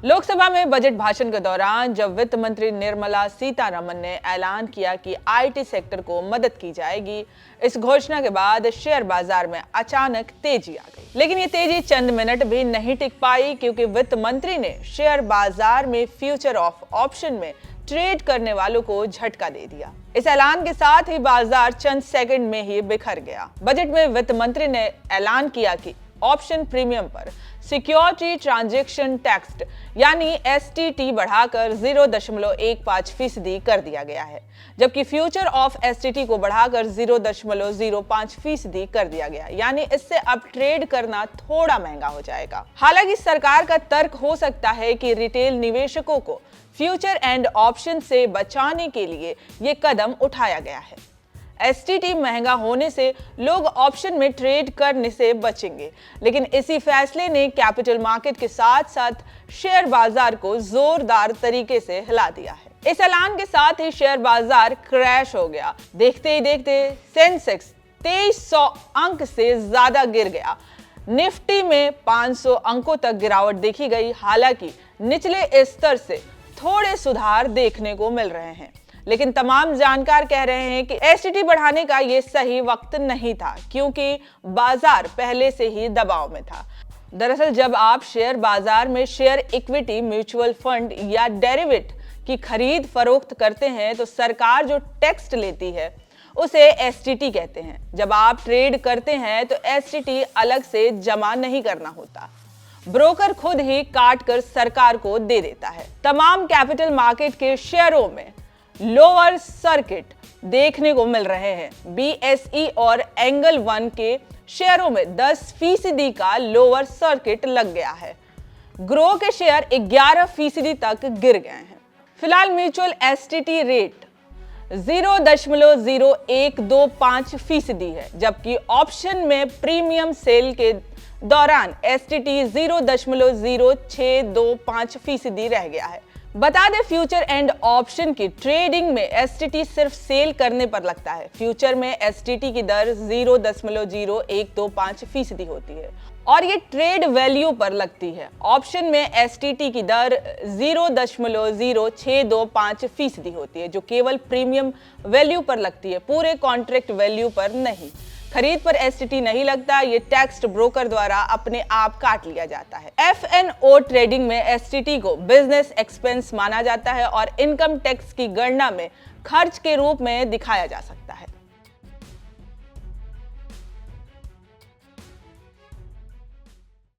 लोकसभा में बजट भाषण के दौरान जब वित्त मंत्री निर्मला सीतारमण ने ऐलान किया कि आईटी सेक्टर को मदद की जाएगी, इस घोषणा के बाद शेयर बाजार में अचानक तेजी आ गई। लेकिन ये तेजी चंद मिनट भी नहीं टिक पाई, क्योंकि वित्त मंत्री ने शेयर बाजार में फ्यूचर ऑफ ऑप्शन में ट्रेड करने वालों को झटका दे दिया। इस ऐलान के साथ ही बाजार चंद सेकंड में ही बिखर गया। बजट में वित्त मंत्री ने ऐलान किया कि ऑप्शन प्रीमियम पर सिक्योरिटी ट्रांजैक्शन टैक्स यानी एसटीटी बढ़ाकर 0.15% कर दिया गया है, जबकि फ्यूचर ऑफ एसटीटी को बढ़ाकर 0.05% कर दिया गया, यानी इससे अब ट्रेड करना थोड़ा महंगा हो जाएगा। हालांकि सरकार का तर्क हो सकता है कि रिटेल निवेशकों को फ्यूचर एंड ऑप्शन से बचाने के लिए ये कदम उठाया गया है। एसटीटी महंगा होने से लोग ऑप्शन में ट्रेड करने से बचेंगे, लेकिन इसी फैसले ने कैपिटल मार्केट के साथ साथ शेयर बाजार को जोरदार तरीके से हिला दिया है। इस ऐलान के साथ ही शेयर बाजार क्रैश हो गया। देखते ही देखते सेंसेक्स 2300 अंक से ज्यादा गिर गया। निफ्टी में 500 अंकों तक गिरावट देखी गई। हालांकि निचले स्तर से थोड़े सुधार देखने को मिल रहे हैं, लेकिन तमाम जानकार कह रहे हैं कि एसटीटी बढ़ाने का ये सही वक्त नहीं था, क्योंकि बाजार पहले से ही दबाव में था। दरअसल जब आप शेयर बाजार में शेयर इक्विटी, म्यूचुअल फंड या डेरिवेटिव की खरीद फरोख्त करते हैं तो सरकार जो टैक्स लेती है उसे एसटीटी कहते हैं। जब आप ट्रेड करते हैं तो एसटीटी अलग से जमा नहीं करना होता, ब्रोकर खुद ही काट कर सरकार को दे देता है। तमाम कैपिटल मार्केट के शेयरों में लोअर सर्किट देखने को मिल रहे हैं। बीएसई और एंगल वन के शेयरों में 10% का लोअर सर्किट लग गया है। ग्रो के शेयर 11% तक गिर गए हैं। फिलहाल म्यूचुअल एसटीटी रेट 0.0125% है, जबकि ऑप्शन में प्रीमियम सेल के दौरान एसटीटी 0.0625% रह गया है। बता दें, फ्यूचर एंड ऑप्शन की ट्रेडिंग में एसटीटी सिर्फ सेल करने पर लगता है। फ्यूचर में एसटीटी की दर 0.0125% होती है और ये ट्रेड वैल्यू पर लगती है। ऑप्शन में एसटीटी की दर 0.0625% होती है, जो केवल प्रीमियम वैल्यू पर लगती है, पूरे कॉन्ट्रैक्ट वैल्यू पर नहीं। खरीद पर एसटीटी नहीं लगता, ये टैक्स ब्रोकर द्वारा अपने आप काट लिया जाता है। एफएनओ ट्रेडिंग में एसटीटी को बिजनेस एक्सपेंस माना जाता है और इनकम टैक्स की गणना में खर्च के रूप में दिखाया जा सकता है।